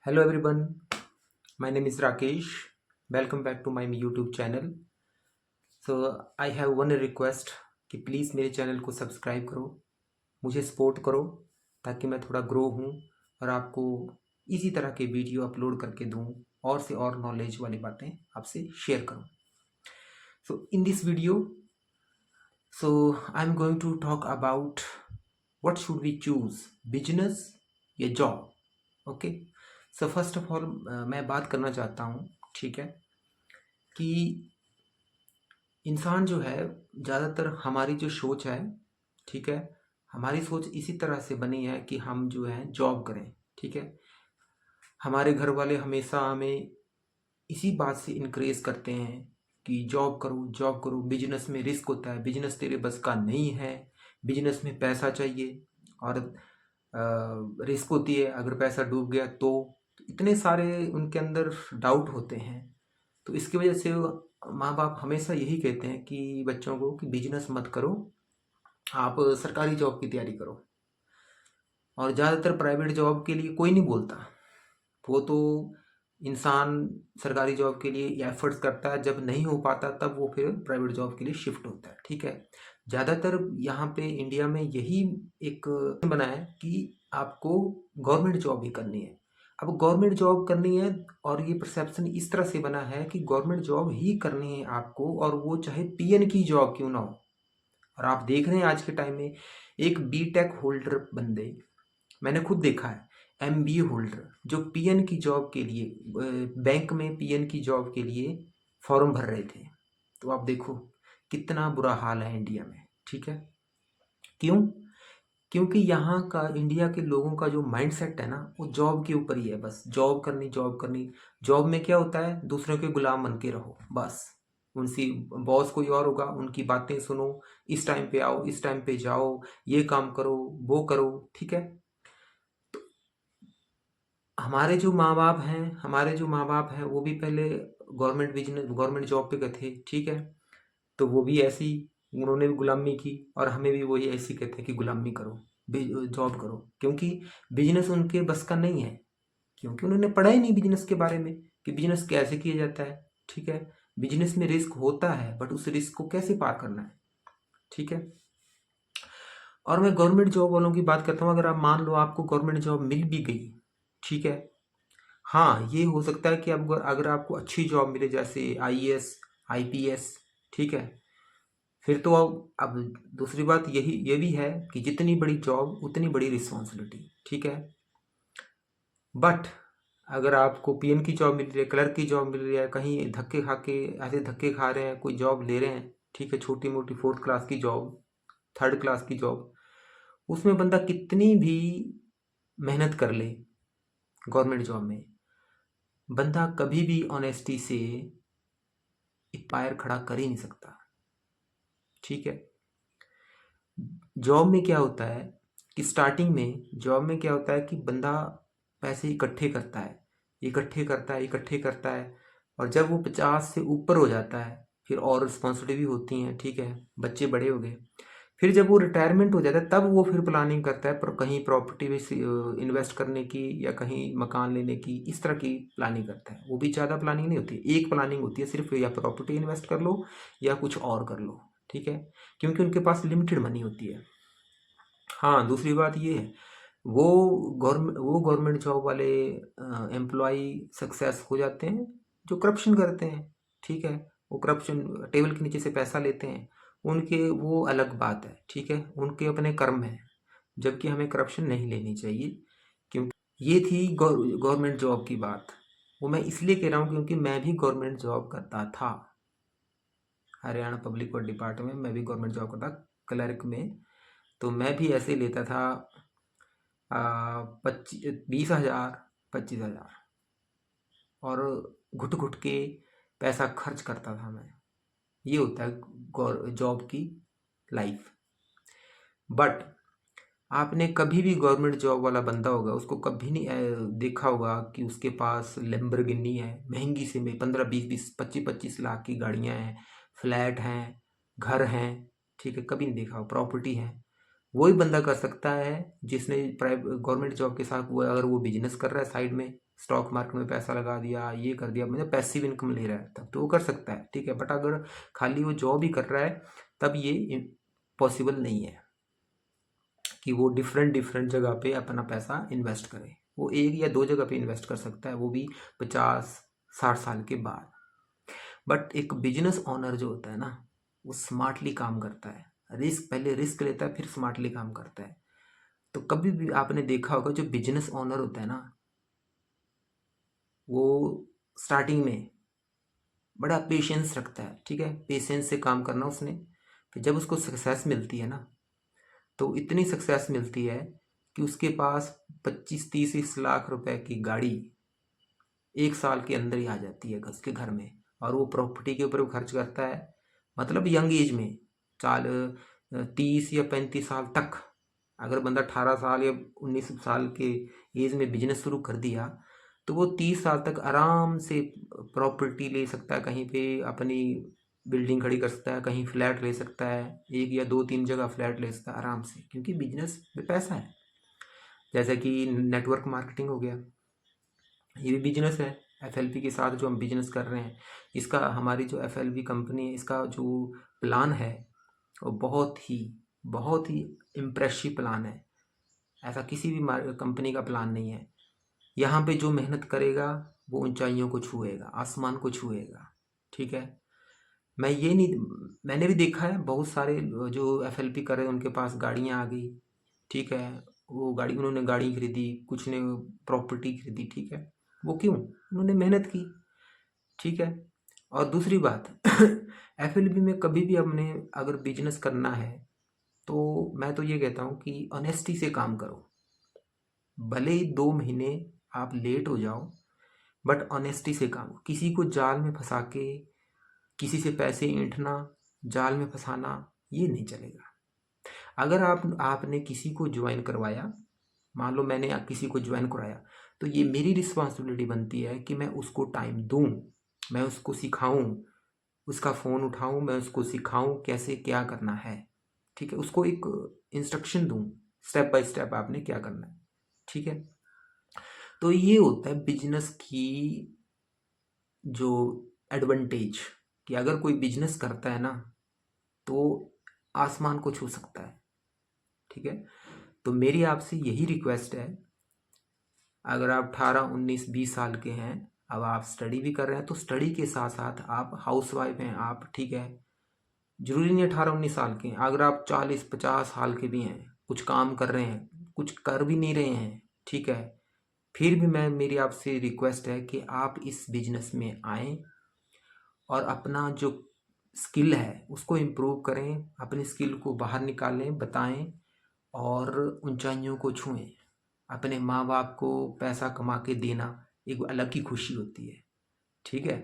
Hello everyone, my name is Rakesh. Welcome back to my YouTube channel. So I have one request कि please मेरे channel को subscribe करो, मुझे support करो ताकि मैं थोड़ा ग्रो हूँ और आपको इसी तरह के वीडियो अपलोड करके दूँ और से और नॉलेज वाली बातें आपसे शेयर करूँ. So in this video, I'm going to talk about what should we choose, business या job. Okay, so first of all मैं बात करना चाहता हूँ, ठीक है, कि इंसान जो है ज़्यादातर हमारी जो सोच है, ठीक है, हमारी सोच इसी तरह से बनी है कि हम जो है जॉब करें, ठीक है. हमारे घर वाले हमेशा हमें इसी बात से इनक्रेज करते हैं कि जॉब करो जॉब करो, बिजनेस में रिस्क होता है, बिजनेस तेरे बस का नहीं है, बिजनेस में पैसा चाहिए और रिस्क होती है, अगर पैसा डूब गया तो इतने सारे उनके अंदर डाउट होते हैं. तो इसकी वजह से माँ बाप हमेशा यही कहते हैं कि बच्चों को कि बिजनेस मत करो, आप सरकारी जॉब की तैयारी करो. और ज़्यादातर प्राइवेट जॉब के लिए कोई नहीं बोलता, वो तो इंसान सरकारी जॉब के लिए एफर्ट्स करता है, जब नहीं हो पाता तब वो फिर प्राइवेट जॉब के लिए शिफ्ट होता है, ठीक है. ज़्यादातर यहाँ पे इंडिया में यही एक बना है कि आपको गवर्नमेंट जॉब ही करनी है. अब गवर्नमेंट जॉब करनी है और ये परसेप्शन इस तरह से बना है कि गवर्नमेंट जॉब ही करनी है आपको, और वो चाहे पीएन की जॉब क्यों ना हो. और आप देख रहे हैं आज के टाइम में एक बीटेक होल्डर बंदे, मैंने खुद देखा है, एमबीए होल्डर जो पीएन की जॉब के लिए बैंक में पीएन की जॉब के लिए फॉर्म भर रहे थे. तो आप देखो कितना बुरा हाल है इंडिया में, ठीक है. क्यों? क्योंकि यहाँ का इंडिया के लोगों का जो माइंडसेट है ना, वो जॉब के ऊपर ही है, बस जॉब करनी जॉब करनी. जॉब में क्या होता है, दूसरों के गुलाम बन के रहो बस. उनसी बॉस कोई और होगा, उनकी बातें सुनो, इस टाइम पे आओ इस टाइम पे जाओ, ये काम करो वो करो, ठीक है. हमारे जो माँ बाप हैं वो भी पहले गवर्नमेंट जॉब पे गए थे, ठीक है. तो वो भी ऐसी, उन्होंने भी गुलामी की और हमें भी वही ऐसी कहते हैं कि गुलामी करो, जॉब करो, क्योंकि बिजनेस उनके बस का नहीं है, क्योंकि उन्होंने पढ़ा ही नहीं बिजनेस के बारे में कि बिजनेस कैसे किया जाता है, ठीक है. बिजनेस में रिस्क होता है बट उस रिस्क को कैसे पार करना है, ठीक है. और मैं गवर्नमेंट जॉब वालों की बात करता हूँ. अगर आप मान लो आपको गवर्नमेंट जॉब मिल भी गई, ठीक है, हाँ ये हो सकता है कि अब अगर आपको अच्छी जॉब मिले जैसे आईएएस आईपीएस, ठीक है, फिर तो अब दूसरी बात ये भी है कि जितनी बड़ी जॉब उतनी बड़ी रिस्पॉन्सिबिलिटी, ठीक है. बट अगर आपको पीएन की जॉब मिल रही है, क्लर्क की जॉब मिल रही है, कहीं धक्के खा के ऐसे धक्के खा रहे हैं, कोई जॉब ले रहे हैं, ठीक है, छोटी मोटी फोर्थ क्लास की जॉब, थर्ड क्लास की जॉब, उसमें बंदा कितनी भी मेहनत कर ले, गवर्नमेंट जॉब में बंदा कभी भी ऑनेस्टी से एक पैर खड़ा कर ही नहीं सकता, ठीक है. जॉब में क्या होता है कि स्टार्टिंग में जॉब में क्या होता है कि बंदा पैसे इकट्ठे करता है इकट्ठे करता है इकट्ठे करता है, और जब वो 50 से ऊपर हो जाता है फिर और रिस्पॉन्सिबिलिटी भी होती हैं, ठीक है, बच्चे बड़े हो गए, फिर जब वो रिटायरमेंट हो जाता है तब वो फिर प्लानिंग करता है, पर कहीं प्रॉपर्टी में इन्वेस्ट करने की या कहीं मकान लेने की, इस तरह की प्लानिंग करता है. वो भी ज़्यादा प्लानिंग नहीं होती, एक प्लानिंग होती है सिर्फ, या प्रॉपर्टी इन्वेस्ट कर लो या कुछ और कर लो, ठीक है, क्योंकि उनके पास लिमिटेड मनी होती है. हाँ, दूसरी बात ये है, वो गवर्नमेंट जॉब वाले एम्प्लॉय सक्सेस हो जाते हैं जो करप्शन करते हैं, ठीक है, वो करप्शन टेबल के नीचे से पैसा लेते हैं, उनके वो अलग बात है, ठीक है, उनके अपने कर्म हैं, जबकि हमें करप्शन नहीं लेनी चाहिए. क्योंकि ये थी गवर्नमेंट जॉब की बात. वो मैं इसलिए कह रहा हूँ क्योंकि मैं भी गवर्नमेंट जॉब करता था, हरियाणा पब्लिक वर्क डिपार्टमेंट में मैं भी गवर्नमेंट जॉब करता, क्लर्क में. तो मैं भी ऐसे लेता था 20,000 25,000, और घुट घुट के पैसा खर्च करता था मैं. ये होता है जॉब की लाइफ. बट आपने कभी भी गवर्नमेंट जॉब वाला बंदा होगा, उसको कभी नहीं देखा होगा कि उसके पास लैम्बोर्गिनी है, महंगी से में 15 20 20 25 25 लाख की गाड़ियां हैं, फ्लैट हैं, घर हैं, ठीक है, कभी नहीं देखा हो, प्रॉपर्टी है. वही बंदा कर सकता है जिसने प्राइवेट गवर्नमेंट जॉब के साथ वो, अगर वो बिजनेस कर रहा है साइड में, स्टॉक मार्केट में पैसा लगा दिया, ये कर दिया, मतलब पैसिव इनकम ले रहा है, तब तो वो कर सकता है, ठीक है। बट अगर खाली वो जॉब ही कर रहा है तब ये पॉसिबल नहीं है कि वो डिफरेंट डिफरेंट जगह पे अपना पैसा इन्वेस्ट करे। वो एक या दो जगह पे इन्वेस्ट कर सकता है, वो भी 50-60 साल के बाद। बट एक बिजनेस ओनर जो होता है ना, वो स्मार्टली काम करता है, पहले रिस्क लेता है, फिर स्मार्टली काम करता है। तो कभी भी आपने देखा होगा जो बिजनेस ओनर होता है ना, वो स्टार्टिंग में बड़ा पेशेंस रखता है, ठीक है, पेशेंस से काम करना उसने। फिर जब उसको सक्सेस मिलती है ना, तो इतनी सक्सेस मिलती है कि उसके पास 25-30 लाख रुपए की गाड़ी 1 साल के अंदर ही आ जाती है उसके घर में, और वो प्रॉपर्टी के ऊपर वो खर्च करता है। मतलब यंग एज में, चाल 30 या 35 साल तक, अगर बंदा 18 साल या 19 साल के एज में बिजनेस शुरू कर दिया, तो वो 30 साल तक आराम से प्रॉपर्टी ले सकता है, कहीं पे अपनी बिल्डिंग खड़ी कर सकता है, कहीं फ्लैट ले सकता है, 1 या 2-3 जगह फ्लैट ले सकता है आराम से, क्योंकि बिजनेस में पैसा है। जैसे कि नेटवर्क मार्केटिंग हो गया, ये भी बिजनेस है। एफएलपी के साथ जो हम बिजनेस कर रहे हैं, इसका, हमारी जो एफएलपी कंपनी है, इसका जो प्लान है वो बहुत ही इम्प्रेसिव प्लान है। ऐसा किसी भी कंपनी का प्लान नहीं है। यहाँ पे जो मेहनत करेगा वो ऊंचाइयों को छुएगा, आसमान को छुएगा, ठीक है। मैं ये नहीं, मैंने भी देखा है बहुत सारे जो एफएलपी कर रहे हैं उनके पास गाड़ियाँ आ गई, ठीक है, वो गाड़ी, उन्होंने गाड़ी खरीदी, कुछ ने प्रॉपर्टी खरीदी, ठीक है। वो क्यों? उन्होंने मेहनत की, ठीक है। और दूसरी बात एफएलपी में कभी भी हमने अगर बिजनेस करना है, तो मैं तो ये कहता हूँ कि ऑनेस्टी से काम करो। भले ही 2 महीने आप लेट हो जाओ, बट ऑनेस्टी से काम। किसी को जाल में फंसा के, किसी से पैसे ऐंठना, जाल में फंसाना, ये नहीं चलेगा। अगर आपने किसी को ज्वाइन करवाया, मान लो मैंने किसी को ज्वाइन कराया, तो ये मेरी रिस्पॉन्सिबिलिटी बनती है कि मैं उसको टाइम दूं, मैं उसको सिखाऊं, उसका फ़ोन उठाऊं, मैं उसको सिखाऊं कैसे क्या करना है, ठीक है, उसको एक इंस्ट्रक्शन दूं, स्टेप बाय स्टेप आपने क्या करना है, ठीक है। तो ये होता है बिजनेस की जो एडवांटेज, कि अगर कोई बिजनेस करता है ना, तो आसमान को छू सकता है, ठीक है। तो मेरी आपसे यही रिक्वेस्ट है, अगर आप 18-19-20 साल के हैं, अब आप स्टडी भी कर रहे हैं, तो स्टडी के साथ साथ आप हाउस वाइफ हैं आप, ठीक है, जरूरी नहीं 18-19 साल के हैं, अगर आप 40-50 साल के भी हैं, कुछ काम कर रहे हैं, कुछ कर भी नहीं रहे हैं, ठीक है, फिर भी मेरी आपसे रिक्वेस्ट है कि आप इस बिजनेस में आएँ और अपना जो स्किल है उसको इम्प्रूव करें, अपनी स्किल को बाहर निकालें, बताएं, और ऊंचाइयों को छुएं। अपने माँ बाप को पैसा कमा के देना एक अलग ही खुशी होती है, ठीक है।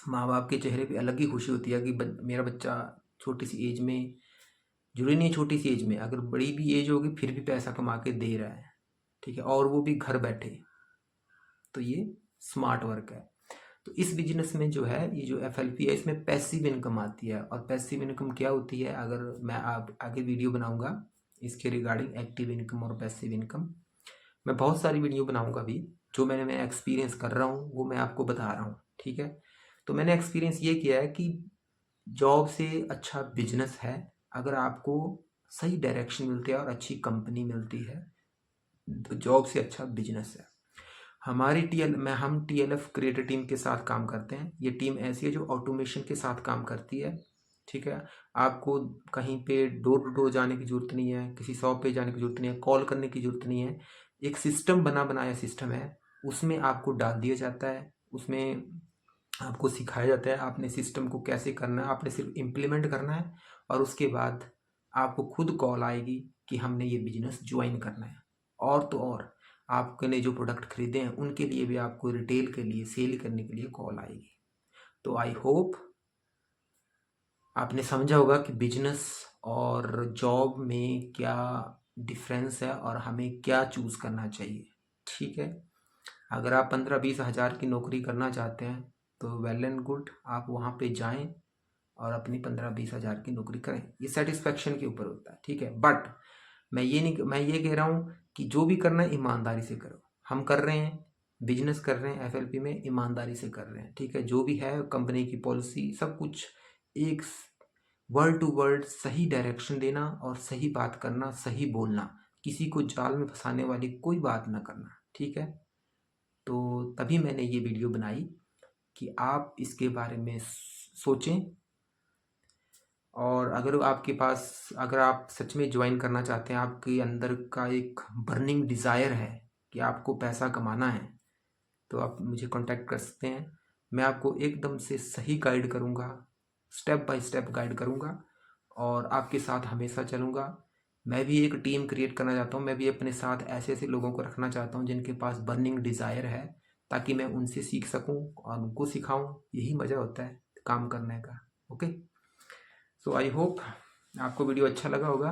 माँ बाप के चेहरे पे अलग ही खुशी होती है कि मेरा बच्चा छोटी सी एज में, जरूरी नहीं छोटी सी एज में, अगर बड़ी भी एज होगी फिर भी पैसा कमा के दे रहा है, ठीक है, और वो भी घर बैठे, तो ये स्मार्ट वर्क है। तो इस बिजनेस में जो है, ये जो एफएलपी है, इसमें पैसिव इनकम आती है। और पैसिव इनकम क्या होती है, अगर मैं आप आगे वीडियो बनाऊंगा इसके रिगार्डिंग एक्टिव इनकम और पैसिव इनकम, मैं बहुत सारी वीडियो बनाऊंगा अभी, जो मैं एक्सपीरियंस कर रहा हूँ वो मैं आपको बता रहा हूँ, ठीक है। तो मैंने एक्सपीरियंस ये किया है कि जॉब से अच्छा बिजनेस है, अगर आपको सही डायरेक्शन मिलती है और अच्छी कंपनी मिलती है, तो जॉब से अच्छा बिजनेस है। हमारी हम टीएलएफ क्रिएटर टीम के साथ काम करते हैं। ये टीम ऐसी है जो ऑटोमेशन के साथ काम करती है, ठीक है। आपको कहीं पे डोर टू डोर जाने की ज़रूरत नहीं है, किसी शॉप पे जाने की ज़रूरत नहीं है, कॉल करने की ज़रूरत नहीं है। एक सिस्टम बनाया सिस्टम है, उसमें आपको डाल दिया जाता है, उसमें आपको सिखाया जाता है आपने सिस्टम को कैसे करना है, आपने सिर्फ इम्प्लीमेंट करना है, और उसके बाद आपको खुद कॉल आएगी कि हमने ये बिजनेस ज्वाइन करना है। और तो और आपने जो प्रोडक्ट खरीदे हैं उनके लिए भी आपको रिटेल के लिए सेल करने के लिए कॉल आएगी। तो आई होप आपने समझा होगा कि बिजनेस और जॉब में क्या डिफरेंस है और हमें क्या चूज़ करना चाहिए, ठीक है। अगर आप 15-20 हज़ार की नौकरी करना चाहते हैं तो वेल एंड गुड, आप वहाँ पे जाएं और अपनी 15-20 हज़ार की नौकरी करें, ये सेटिस्फेक्शन के ऊपर होता है, ठीक है। बट मैं ये कह रहा हूँ कि जो भी करना है ईमानदारी से करो। हम कर रहे हैं, बिजनेस कर रहे हैं एफएलपी में, ईमानदारी से कर रहे हैं, ठीक है। जो भी है कंपनी की पॉलिसी सब कुछ एक वर्ड टू वर्ड सही डायरेक्शन देना और सही बात करना, सही बोलना, किसी को जाल में फंसाने वाली कोई बात ना करना, ठीक है। तो तभी मैंने ये वीडियो बनाई कि आप इसके बारे में सोचें, और अगर आपके पास, अगर आप सच में ज्वाइन करना चाहते हैं, आपके अंदर का एक बर्निंग डिज़ायर है कि आपको पैसा कमाना है, तो आप मुझे कांटेक्ट कर सकते हैं। मैं आपको एकदम से सही गाइड करूँगा, स्टेप बाय स्टेप गाइड करूँगा और आपके साथ हमेशा चलूँगा। मैं भी एक टीम क्रिएट करना चाहता हूँ, मैं भी अपने साथ ऐसे ऐसे लोगों को रखना चाहता हूँ जिनके पास बर्निंग डिज़ायर है, ताकि मैं उनसे सीख सकूँ और उनको सिखाऊँ। यही मज़ा होता है काम करने का। ओके, सो आई होप आपको वीडियो अच्छा लगा होगा।